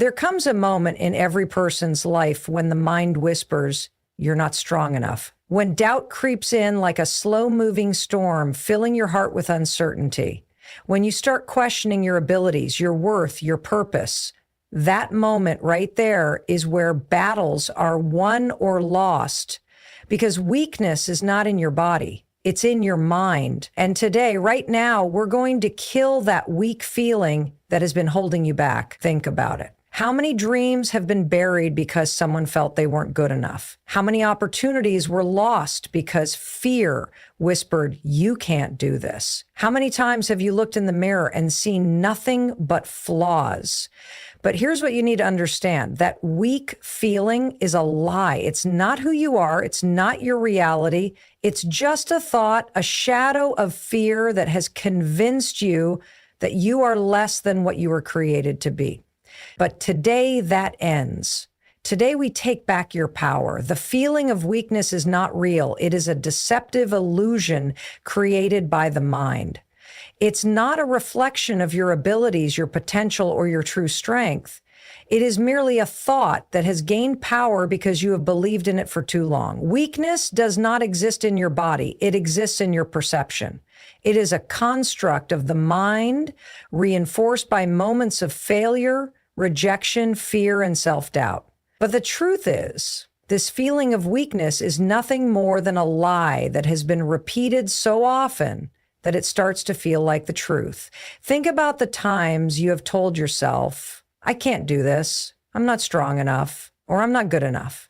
There comes a moment in every person's life when the mind whispers, "You're not strong enough." When doubt creeps in like a slow-moving storm, filling your heart with uncertainty. When you start questioning your abilities, your worth, your purpose. That moment right there is where battles are won or lost, because weakness is not in your body. It's in your mind. And today, right now, we're going to kill that weak feeling that has been holding you back. Think about it. How many dreams have been buried because someone felt they weren't good enough? How many opportunities were lost because fear whispered, "You can't do this"? How many times have you looked in the mirror and seen nothing but flaws? But here's what you need to understand. That weak feeling is a lie. It's not who you are. It's not your reality. It's just a thought, a shadow of fear that has convinced you that you are less than what you were created to be. But today that ends. Today we take back your power. The feeling of weakness is not real. It is a deceptive illusion created by the mind. It's not a reflection of your abilities, your potential, or your true strength. It is merely a thought that has gained power because you have believed in it for too long. Weakness does not exist in your body. It exists in your perception. It is a construct of the mind, reinforced by moments of failure, rejection, fear, and self-doubt. But the truth is, this feeling of weakness is nothing more than a lie that has been repeated so often that it starts to feel like the truth. Think about the times you have told yourself, "I can't do this, I'm not strong enough, or I'm not good enough."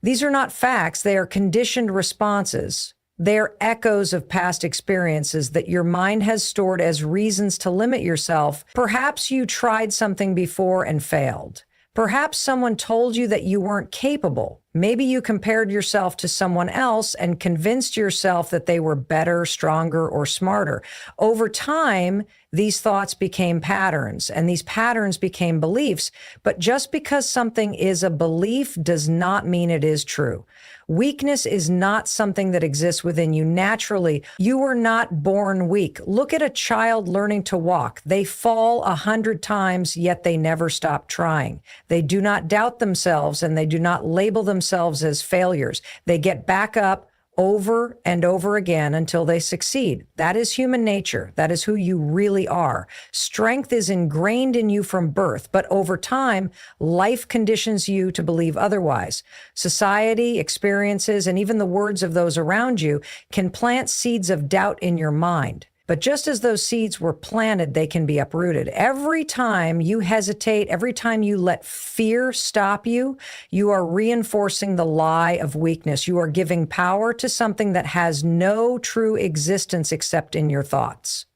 These are not facts, they are conditioned responses. They are echoes of past experiences that your mind has stored as reasons to limit yourself. Perhaps you tried something before and failed. Perhaps someone told you that you weren't capable. Maybe you compared yourself to someone else and convinced yourself that they were better, stronger, or smarter. Over time, these thoughts became patterns, and these patterns became beliefs. But just because something is a belief does not mean it is true. Weakness is not something that exists within you naturally. You were not born weak. Look at a child learning to walk. They fall 100 times, yet they never stop trying. They do not doubt themselves, and they do not label themselves as failures. They get back up over and over again until they succeed. That is human nature. That is who you really are. Strength is ingrained in you from birth, but over time, life conditions you to believe otherwise. Society, experiences, and even the words of those around you can plant seeds of doubt in your mind. But just as those seeds were planted, they can be uprooted. Every time you hesitate, every time you let fear stop you, you are reinforcing the lie of weakness. You are giving power to something that has no true existence except in your thoughts.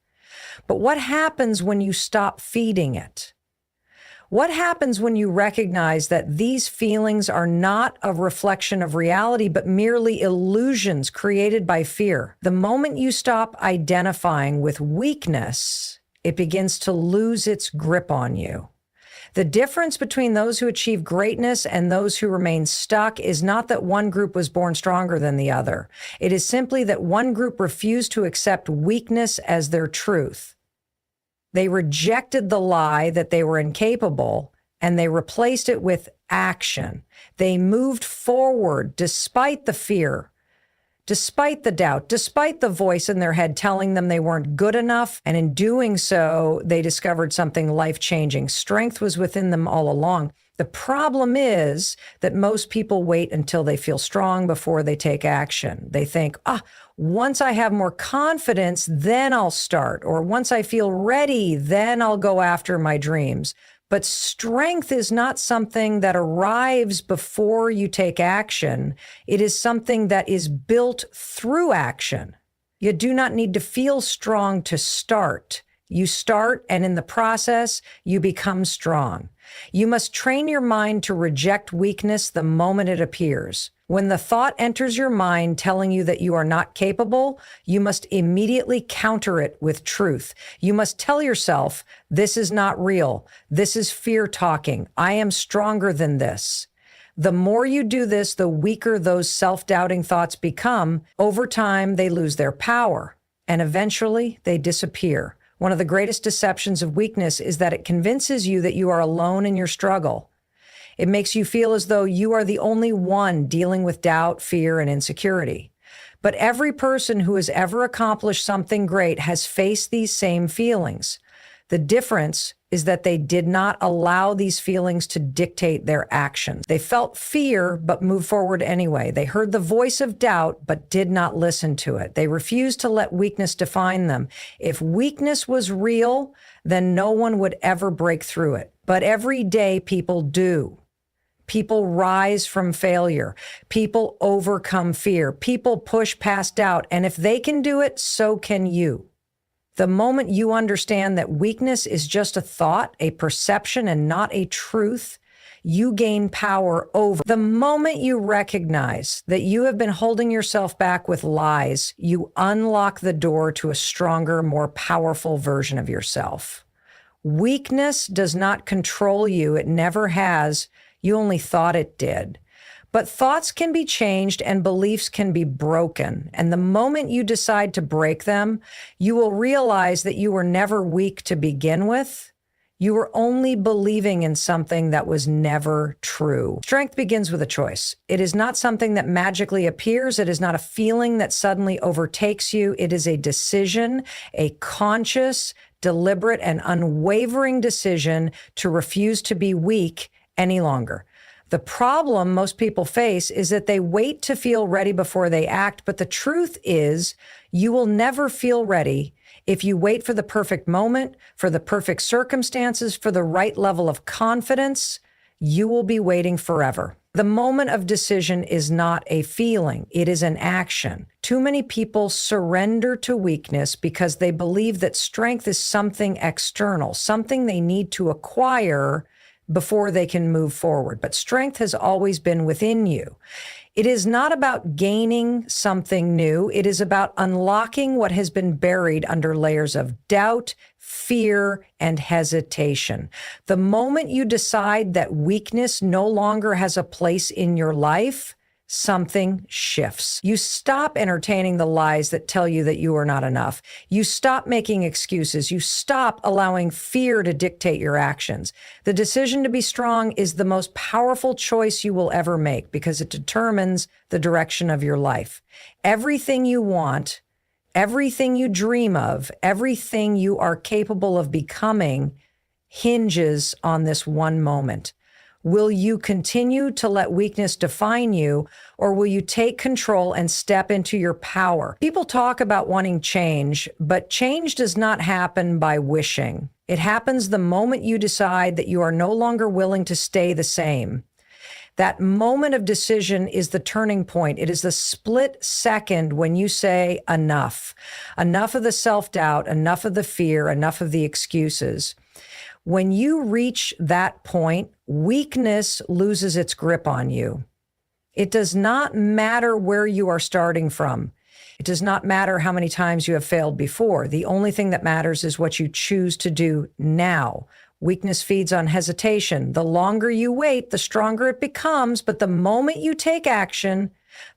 But what happens when you stop feeding it? What happens when you recognize that these feelings are not a reflection of reality, but merely illusions created by fear? The moment you stop identifying with weakness, it begins to lose its grip on you. The difference between those who achieve greatness and those who remain stuck is not that one group was born stronger than the other. It is simply that one group refused to accept weakness as their truth. They rejected the lie that they were incapable, and they replaced it with action. They moved forward despite the fear, despite the doubt, despite the voice in their head telling them they weren't good enough. And in doing so, they discovered something life-changing. Strength was within them all along. The problem is that most people wait until they feel strong before they take action. They think, once I have more confidence, then I'll start. Or once I feel ready, then I'll go after my dreams. But strength is not something that arrives before you take action. It is something that is built through action. You do not need to feel strong to start. You start, and in the process, you become strong. You must train your mind to reject weakness the moment it appears. When the thought enters your mind telling you that you are not capable, you must immediately counter it with truth. You must tell yourself, this is not real. This is fear talking. I am stronger than this. The more you do this, the weaker those self-doubting thoughts become. Over time, they lose their power, and eventually they disappear. One of the greatest deceptions of weakness is that it convinces you that you are alone in your struggle. It makes you feel as though you are the only one dealing with doubt, fear, and insecurity. But every person who has ever accomplished something great has faced these same feelings. The difference is that they did not allow these feelings to dictate their actions. They felt fear, but moved forward anyway. They heard the voice of doubt, but did not listen to it. They refused to let weakness define them. If weakness was real, then no one would ever break through it. But every day people do. People rise from failure. People overcome fear. People push past doubt. And if they can do it, so can you. The moment you understand that weakness is just a thought, a perception, and not a truth, you gain power over. The moment you recognize that you have been holding yourself back with lies, you unlock the door to a stronger, more powerful version of yourself. Weakness does not control you. It never has. You only thought it did. But thoughts can be changed and beliefs can be broken. And the moment you decide to break them, you will realize that you were never weak to begin with. You were only believing in something that was never true. Strength begins with a choice. It is not something that magically appears. It is not a feeling that suddenly overtakes you. It is a decision, a conscious, deliberate, and unwavering decision to refuse to be weak any longer. The problem most people face is that they wait to feel ready before they act, but the truth is you will never feel ready if you wait for the perfect moment, for the perfect circumstances, for the right level of confidence. You will be waiting forever. The moment of decision is not a feeling, it is an action. Too many people surrender to weakness because they believe that strength is something external, something they need to acquire before they can move forward. But strength has always been within you. It is not about gaining something new. It is about unlocking what has been buried under layers of doubt, fear, and hesitation. The moment you decide that weakness no longer has a place in your life, something shifts. You stop entertaining the lies that tell you that you are not enough. You stop making excuses. You stop allowing fear to dictate your actions. The decision to be strong is the most powerful choice you will ever make because it determines the direction of your life. Everything you want, everything you dream of, everything you are capable of becoming hinges on this one moment. Will you continue to let weakness define you, or will you take control and step into your power? People talk about wanting change, but change does not happen by wishing. It happens the moment you decide that you are no longer willing to stay the same. That moment of decision is the turning point. It is the split second when you say enough. Enough of the self-doubt, enough of the fear, enough of the excuses. When you reach that point, weakness loses its grip on you. It does not matter where you are starting from. It does not matter how many times you have failed before. The only thing that matters is what you choose to do now. Weakness feeds on hesitation. The longer you wait, the stronger it becomes. But the moment you take action,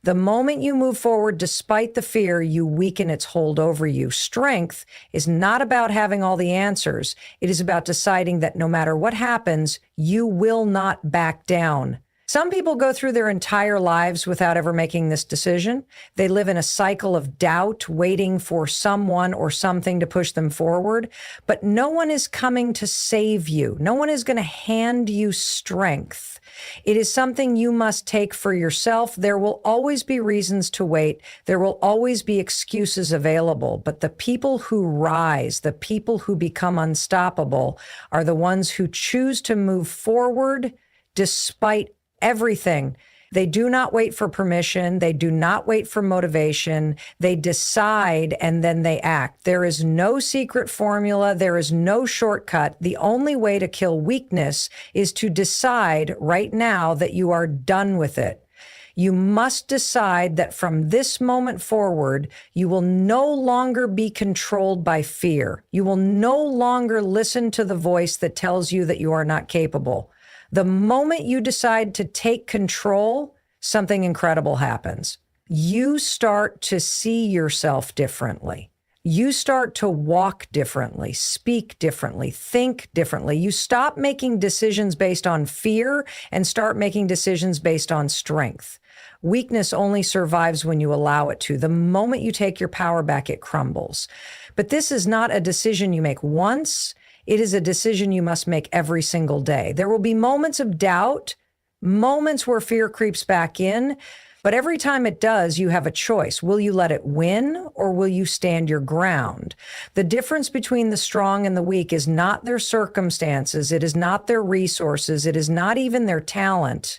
the moment you move forward despite the fear, you weaken its hold over you. Strength is not about having all the answers. It is about deciding that no matter what happens, you will not back down. Some people go through their entire lives without ever making this decision. They live in a cycle of doubt, waiting for someone or something to push them forward. But no one is coming to save you. No one is going to hand you strength. It is something you must take for yourself. There will always be reasons to wait. There will always be excuses available. But the people who rise, the people who become unstoppable, are the ones who choose to move forward despite everything. They do not wait for permission. They do not wait for motivation. They decide and then they act. There is no secret formula. There is no shortcut. The only way to kill weakness is to decide right now that you are done with it. You must decide that from this moment forward, you will no longer be controlled by fear. You will no longer listen to the voice that tells you that you are not capable. The moment you decide to take control, something incredible happens. You start to see yourself differently. You start to walk differently, speak differently, think differently. You stop making decisions based on fear and start making decisions based on strength. Weakness only survives when you allow it to. The moment you take your power back, it crumbles. But this is not a decision you make once. It is a decision you must make every single day. There will be moments of doubt, moments where fear creeps back in, but every time it does, you have a choice. Will you let it win or will you stand your ground? The difference between the strong and the weak is not their circumstances. It is not their resources. It is not even their talent.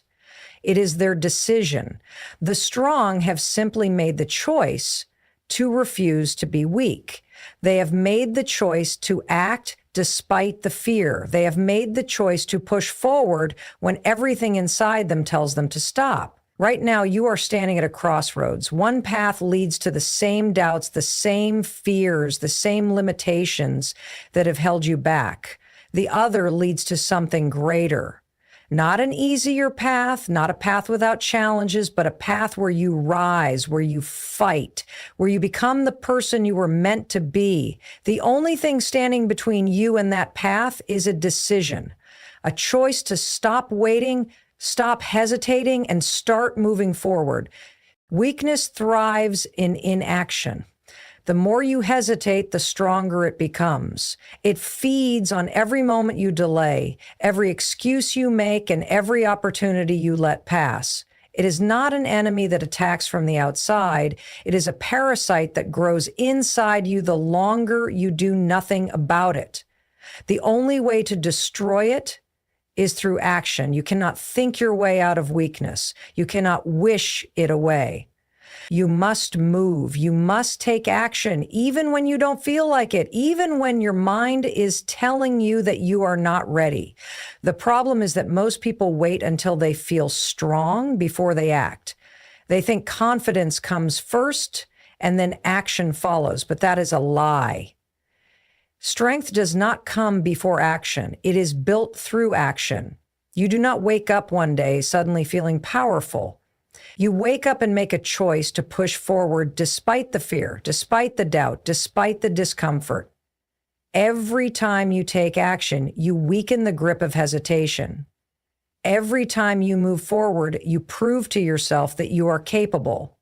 It is their decision. The strong have simply made the choice to refuse to be weak. They have made the choice to act despite the fear. They have made the choice to push forward when everything inside them tells them to stop. Right now, you are standing at a crossroads. One path leads to the same doubts, the same fears, the same limitations that have held you back. The other leads to something greater. Not an easier path, not a path without challenges, but a path where you rise, where you fight, where you become the person you were meant to be. The only thing standing between you and that path is a decision, a choice to stop waiting, stop hesitating, and start moving forward. Weakness thrives in inaction. The more you hesitate, the stronger it becomes. It feeds on every moment you delay, every excuse you make, and every opportunity you let pass. It is not an enemy that attacks from the outside. It is a parasite that grows inside you the longer you do nothing about it. The only way to destroy it is through action. You cannot think your way out of weakness. You cannot wish it away. You must move. You must take action, even when you don't feel like it, even when your mind is telling you that you are not ready. The problem is that most people wait until they feel strong before they act. They think confidence comes first and then action follows, but that is a lie. Strength does not come before action. It is built through action. You do not wake up one day suddenly feeling powerful. You wake up and make a choice to push forward despite the fear, despite the doubt, despite the discomfort. Every time you take action, you weaken the grip of hesitation. Every time you move forward, you prove to yourself that you are capable.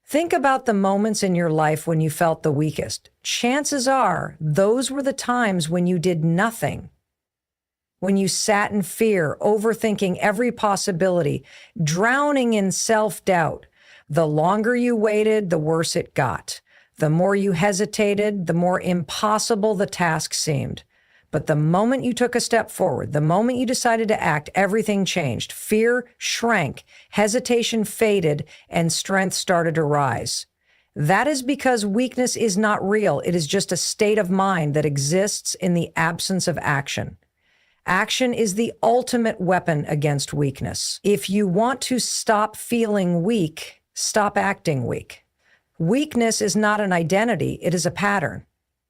Think about the moments in your life when you felt the weakest. Chances are those were the times when you did nothing. When you sat in fear, overthinking every possibility, drowning in self-doubt. The longer you waited, the worse it got. The more you hesitated, the more impossible the task seemed. But the moment you took a step forward, the moment you decided to act, everything changed. Fear shrank, hesitation faded, and strength started to rise. That is because weakness is not real. It is just a state of mind that exists in the absence of action. Action is the ultimate weapon against weakness. If you want to stop feeling weak, stop acting weak. Weakness is not an identity, it is a pattern.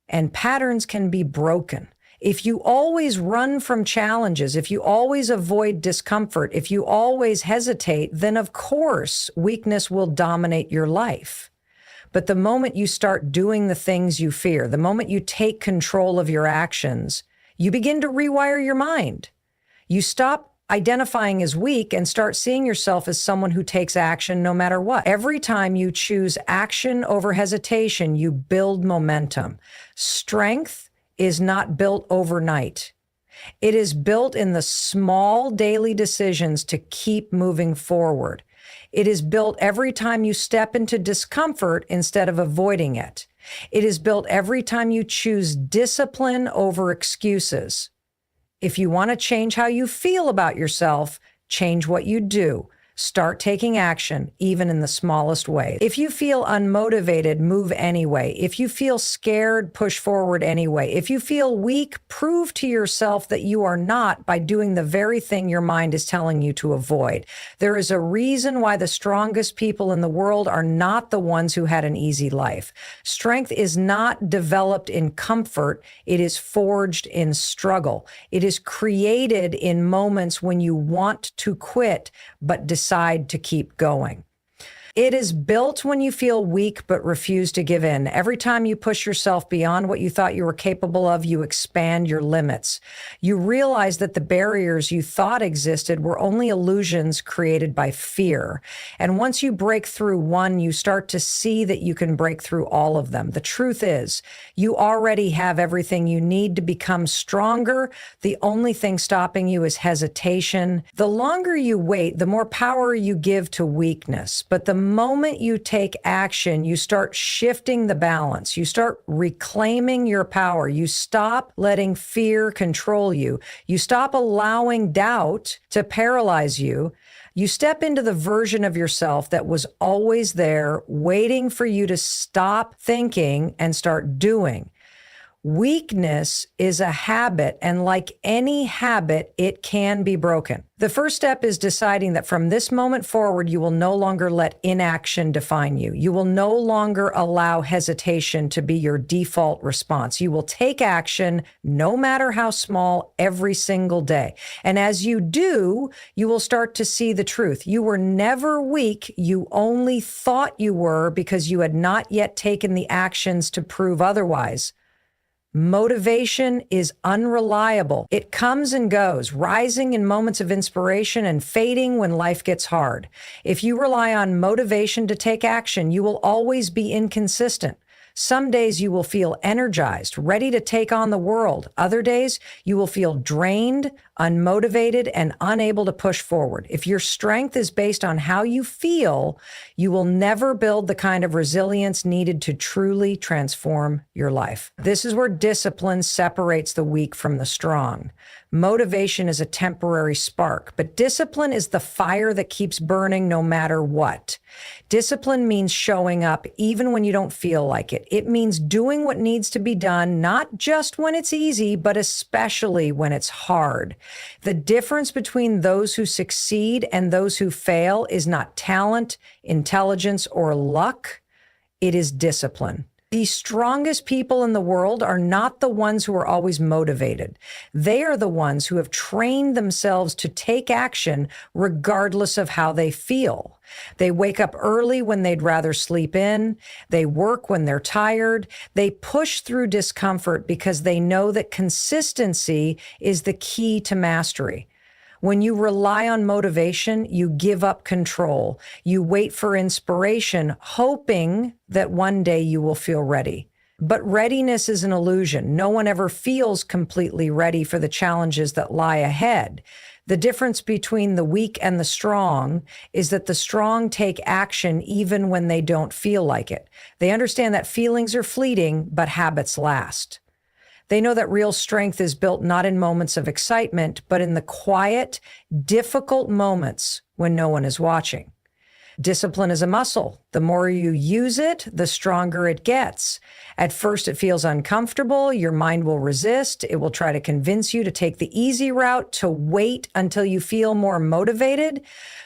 And patterns can be broken. If you always run from challenges, if you always avoid discomfort, if you always hesitate, then of course weakness will dominate your life. But the moment you start doing the things you fear, the moment you take control of your actions, you begin to rewire your mind. You stop identifying as weak and start seeing yourself as someone who takes action no matter what. Every time you choose action over hesitation, you build momentum. Strength is not built overnight. It is built in the small daily decisions to keep moving forward. It is built every time you step into discomfort instead of avoiding it. It is built every time you choose discipline over excuses. If you want to change how you feel about yourself, change what you do. Start taking action, even in the smallest way. If you feel unmotivated, move anyway. If you feel scared, push forward anyway. If you feel weak, prove to yourself that you are not by doing the very thing your mind is telling you to avoid. There is a reason why the strongest people in the world are not the ones who had an easy life. Strength is not developed in comfort. It is forged in struggle. It is created in moments when you want to quit, but decide to keep going. It is built when you feel weak but refuse to give in. Every time you push yourself beyond what you thought you were capable of, you expand your limits. You realize that the barriers you thought existed were only illusions created by fear. And once you break through one, you start to see that you can break through all of them. The truth is, you already have everything you need to become stronger. The only thing stopping you is hesitation. The longer you wait, the more power you give to weakness. But the moment you take action, you start shifting the balance. You start reclaiming your power. You stop letting fear control you. You stop allowing doubt to paralyze you. You step into the version of yourself that was always there, waiting for you to stop thinking and start doing. Weakness is a habit, and like any habit, it can be broken. The first step is deciding that from this moment forward, you will no longer let inaction define you. You will no longer allow hesitation to be your default response. You will take action, no matter how small, every single day. And as you do, you will start to see the truth. You were never weak. You only thought you were because you had not yet taken the actions to prove otherwise. Motivation is unreliable. It comes and goes, rising in moments of inspiration and fading when life gets hard. If you rely on motivation to take action, you will always be inconsistent. Some days you will feel energized, ready to take on the world. Other days you will feel drained, unmotivated, and unable to push forward. If your strength is based on how you feel, you will never build the kind of resilience needed to truly transform your life. This is where discipline separates the weak from the strong. Motivation is a temporary spark, but discipline is the fire that keeps burning no matter what. Discipline means showing up even when you don't feel like it. It means doing what needs to be done, not just when it's easy, but especially when it's hard. The difference between those who succeed and those who fail is not talent, intelligence, or luck. It is discipline. The strongest people in the world are not the ones who are always motivated. They are the ones who have trained themselves to take action regardless of how they feel. They wake up early when they'd rather sleep in. They work when they're tired. They push through discomfort because they know that consistency is the key to mastery. When you rely on motivation, you give up control. You wait for inspiration, hoping that one day you will feel ready. But readiness is an illusion. No one ever feels completely ready for the challenges that lie ahead. The difference between the weak and the strong is that the strong take action even when they don't feel like it. They understand that feelings are fleeting, but habits last. They know that real strength is built not in moments of excitement, but in the quiet, difficult moments when no one is watching. Discipline is a muscle. The more you use it, the stronger it gets. At first, it feels uncomfortable. Your mind will resist. It will try to convince you to take the easy route, to wait until you feel more motivated.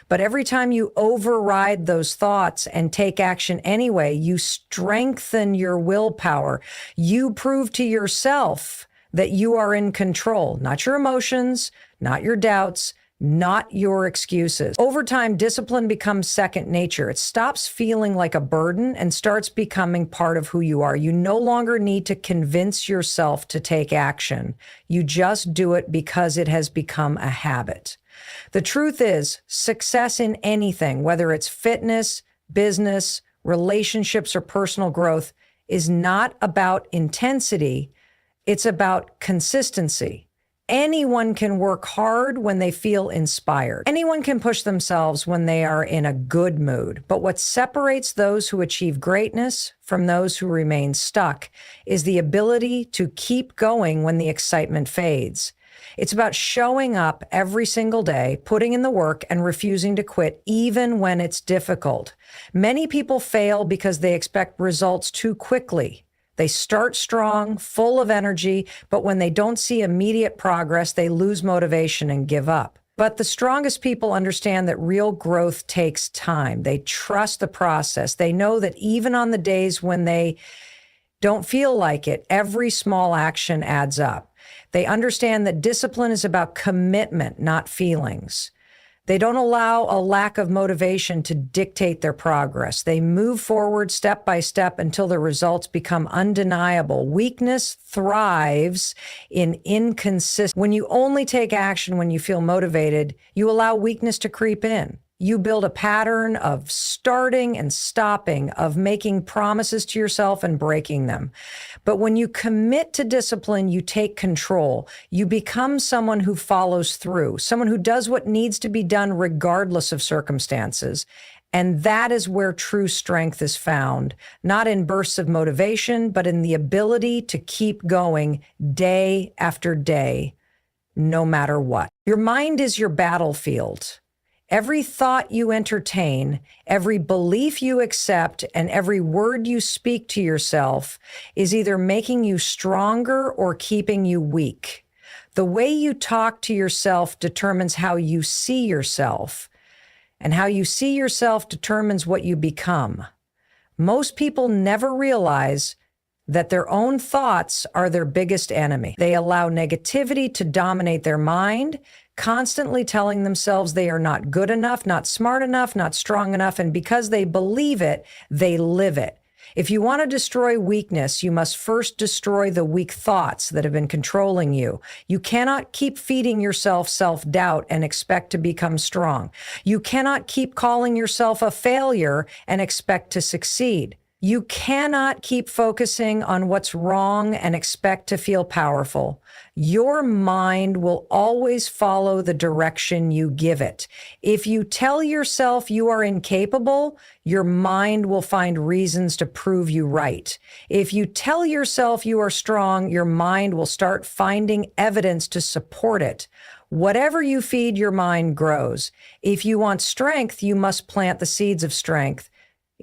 But every time you override those thoughts and take action anyway, you strengthen your willpower. You prove to yourself that you are in control, not your emotions, not your doubts, not your excuses. Over time, discipline becomes second nature. It stops feeling like a burden and starts becoming part of who you are. You no longer need to convince yourself to take action. You just do it because it has become a habit. The truth is, success in anything, whether it's fitness, business, relationships, or personal growth, is not about intensity. It's about consistency. Anyone can work hard when they feel inspired. Anyone can push themselves when they are in a good mood. But what separates those who achieve greatness from those who remain stuck is the ability to keep going when the excitement fades. It's about showing up every single day, putting in the work, and refusing to quit even when it's difficult. Many people fail because they expect results too quickly. They start strong, full of energy, but when they don't see immediate progress, they lose motivation and give up. But the strongest people understand that real growth takes time. They trust the process. They know that even on the days when they don't feel like it, every small action adds up. They understand that discipline is about commitment, not feelings. They don't allow a lack of motivation to dictate their progress. They move forward step by step until the results become undeniable. Weakness thrives in inconsistency. When you only take action when you feel motivated, you allow weakness to creep in. You build a pattern of starting and stopping, of making promises to yourself and breaking them. But when you commit to discipline, you take control. You become someone who follows through, someone who does what needs to be done regardless of circumstances. And that is where true strength is found, not in bursts of motivation, but in the ability to keep going day after day, no matter what. Your mind is your battlefield. Every thought you entertain, every belief you accept, and every word you speak to yourself is either making you stronger or keeping you weak. The way you talk to yourself determines how you see yourself, and how you see yourself determines what you become. Most people never realize that their own thoughts are their biggest enemy. They allow negativity to dominate their mind, constantly telling themselves they are not good enough, not smart enough, not strong enough, and because they believe it, they live it. If you want to destroy weakness, you must first destroy the weak thoughts that have been controlling you. You cannot keep feeding yourself self-doubt and expect to become strong. You cannot keep calling yourself a failure and expect to succeed. You cannot keep focusing on what's wrong and expect to feel powerful. Your mind will always follow the direction you give it. If you tell yourself you are incapable, your mind will find reasons to prove you right. If you tell yourself you are strong, your mind will start finding evidence to support it. Whatever you feed your mind grows. If you want strength, you must plant the seeds of strength.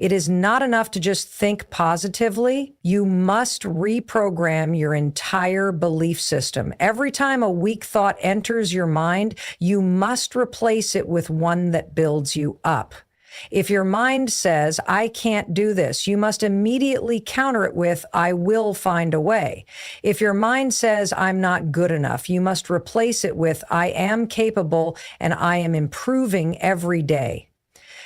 It is not enough to just think positively. You must reprogram your entire belief system. Every time a weak thought enters your mind, you must replace it with one that builds you up. If your mind says, I can't do this, you must immediately counter it with, I will find a way. If your mind says, I'm not good enough, you must replace it with, I am capable and I am improving every day.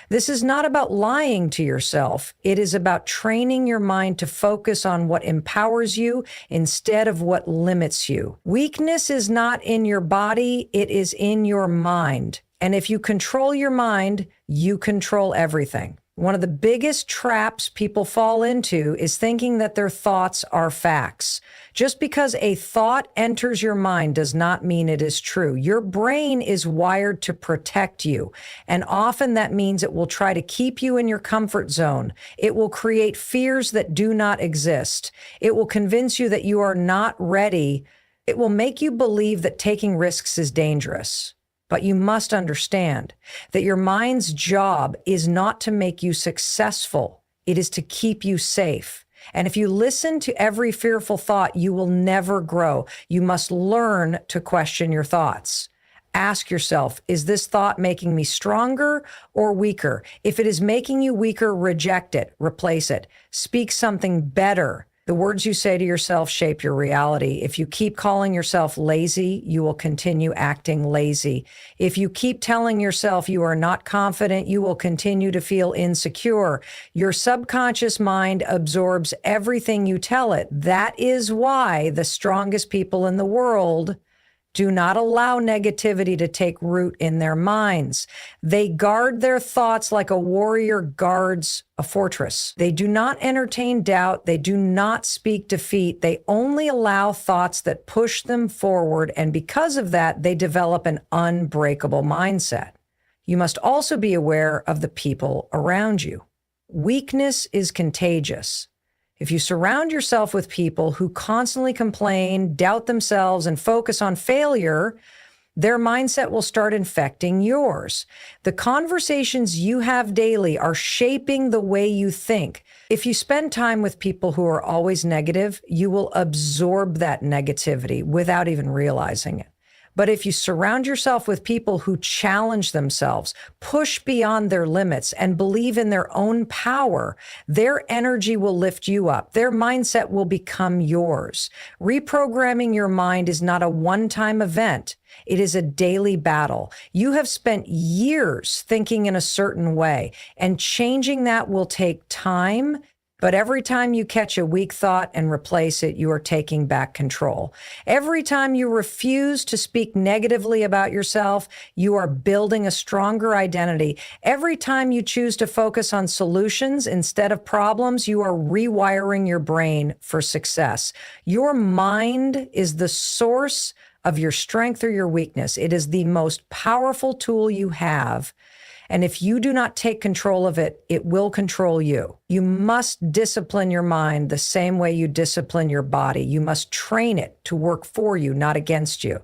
This is not about lying to yourself. It is about training your mind to focus on what empowers you instead of what limits you. Weakness is not in your body, it is in your mind. And if you control your mind, you control everything. One of the biggest traps people fall into is thinking that their thoughts are facts. Just because a thought enters your mind does not mean it is true. Your brain is wired to protect you, and often that means it will try to keep you in your comfort zone. It will create fears that do not exist. It will convince you that you are not ready. It will make you believe that taking risks is dangerous. But you must understand that your mind's job is not to make you successful. It is to keep you safe. And if you listen to every fearful thought, you will never grow. You must learn to question your thoughts. Ask yourself, is this thought making me stronger or weaker? If it is making you weaker, reject it, replace it. Speak something better. The words you say to yourself shape your reality. If you keep calling yourself lazy, you will continue acting lazy. If you keep telling yourself you are not confident, you will continue to feel insecure. Your subconscious mind absorbs everything you tell it. That is why the strongest people in the world do not allow negativity to take root in their minds. They guard their thoughts like a warrior guards a fortress. They do not entertain doubt. They do not speak defeat. They only allow thoughts that push them forward, and because of that, they develop an unbreakable mindset. You must also be aware of the people around you. Weakness is contagious. If you surround yourself with people who constantly complain, doubt themselves, and focus on failure, their mindset will start infecting yours. The conversations you have daily are shaping the way you think. If you spend time with people who are always negative, you will absorb that negativity without even realizing it. But if you surround yourself with people who challenge themselves, push beyond their limits, and believe in their own power, their energy will lift you up. Their mindset will become yours. Reprogramming your mind is not a one-time event. It is a daily battle. You have spent years thinking in a certain way, and changing that will take time. But every time you catch a weak thought and replace it, you are taking back control. Every time you refuse to speak negatively about yourself, you are building a stronger identity. Every time you choose to focus on solutions instead of problems, you are rewiring your brain for success. Your mind is the source of your strength or your weakness. It is the most powerful tool you have. And if you do not take control of it, it will control you. You must discipline your mind the same way you discipline your body. You must train it to work for you, not against you.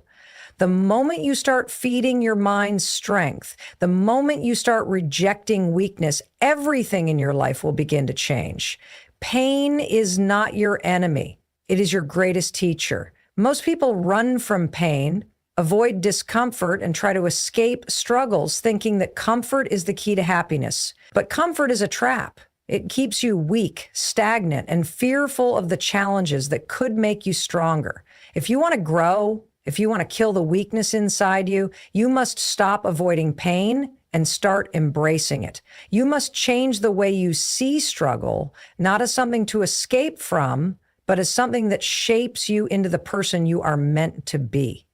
The moment you start feeding your mind strength, the moment you start rejecting weakness, everything in your life will begin to change. Pain is not your enemy. It is your greatest teacher. Most people run from pain, avoid discomfort, and try to escape struggles, thinking that comfort is the key to happiness. But comfort is a trap. It keeps you weak, stagnant, and fearful of the challenges that could make you stronger. If you want to grow, if you want to kill the weakness inside you, you must stop avoiding pain and start embracing it. You must change the way you see struggle, not as something to escape from, but as something that shapes you into the person you are meant to be.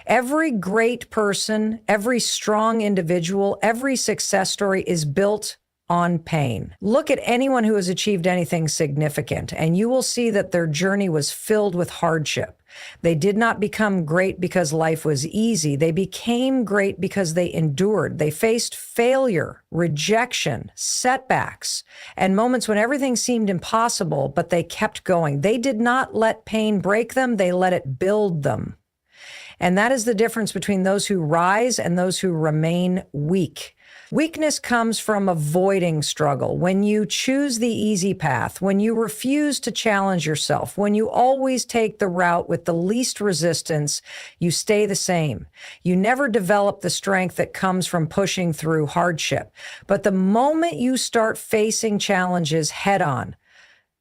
Every great person, every strong individual, every success story is built on pain. Look at anyone who has achieved anything significant, and you will see that their journey was filled with hardship. They did not become great because life was easy. They became great because they endured. They faced failure, rejection, setbacks, and moments when everything seemed impossible, but they kept going. They did not let pain break them. They let it build them. And that is the difference between those who rise and those who remain weak. Weakness comes from avoiding struggle. When you choose the easy path, when you refuse to challenge yourself, when you always take the route with the least resistance, you stay the same. You never develop the strength that comes from pushing through hardship. But the moment you start facing challenges head on,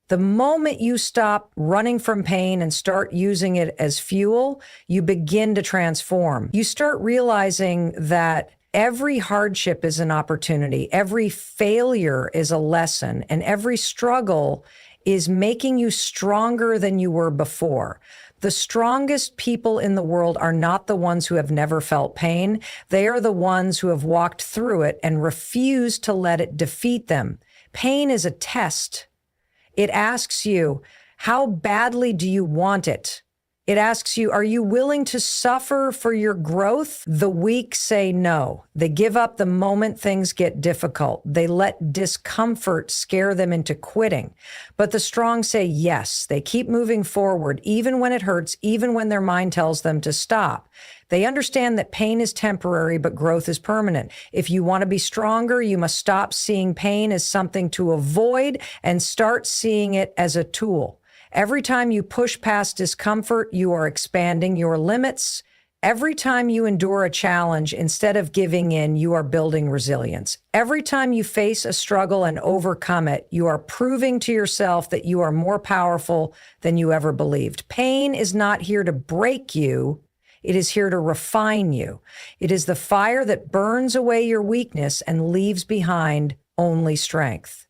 the moment you stop running from pain and start using it as fuel, you begin to transform. You start realizing that every hardship is an opportunity, every failure is a lesson, and every struggle is making you stronger than you were before. The strongest people in the world are not the ones who have never felt pain. They are the ones who have walked through it and refused to let it defeat them. Pain is a test. It asks you, how badly do you want it? It asks you, are you willing to suffer for your growth? The weak say no. They give up the moment things get difficult. They let discomfort scare them into quitting. But the strong say yes. They keep moving forward, even when it hurts, even when their mind tells them to stop. They understand that pain is temporary, but growth is permanent. If you want to be stronger, you must stop seeing pain as something to avoid and start seeing it as a tool. Every time you push past discomfort, you are expanding your limits. Every time you endure a challenge, instead of giving in, you are building resilience. Every time you face a struggle and overcome it, you are proving to yourself that you are more powerful than you ever believed. Pain is not here to break you. It is here to refine you. It is the fire that burns away your weakness and leaves behind only strength.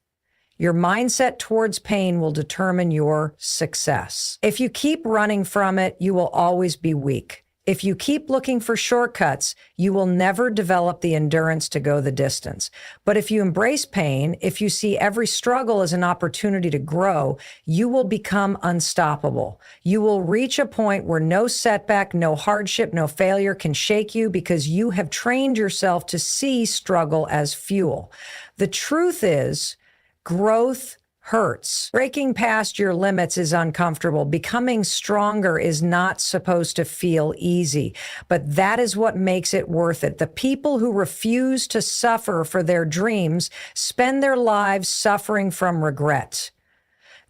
Your mindset towards pain will determine your success. If you keep running from it, you will always be weak. If you keep looking for shortcuts, you will never develop the endurance to go the distance. But if you embrace pain, if you see every struggle as an opportunity to grow, you will become unstoppable. You will reach a point where no setback, no hardship, no failure can shake you because you have trained yourself to see struggle as fuel. The truth is, growth hurts. Breaking past your limits is uncomfortable. Becoming stronger is not supposed to feel easy, but that is what makes it worth it. The people who refuse to suffer for their dreams spend their lives suffering from regret.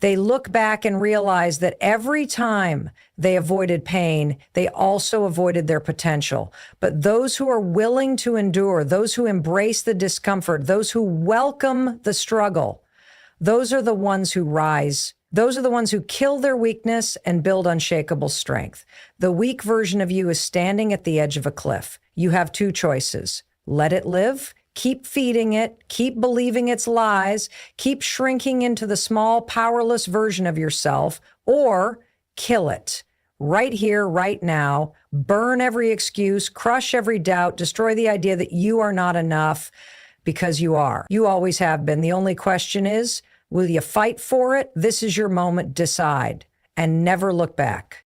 They look back and realize that every time they avoided pain, they also avoided their potential. But those who are willing to endure, those who embrace the discomfort, those who welcome the struggle, those are the ones who rise. Those are the ones who kill their weakness and build unshakable strength. The weak version of you is standing at the edge of a cliff. You have two choices. Let it live. Keep feeding it, keep believing its lies, keep shrinking into the small, powerless version of yourself, or kill it. Right here, right now, burn every excuse, crush every doubt, destroy the idea that you are not enough, because you are. You always have been. The only question is, will you fight for it? This is your moment. Decide and never look back.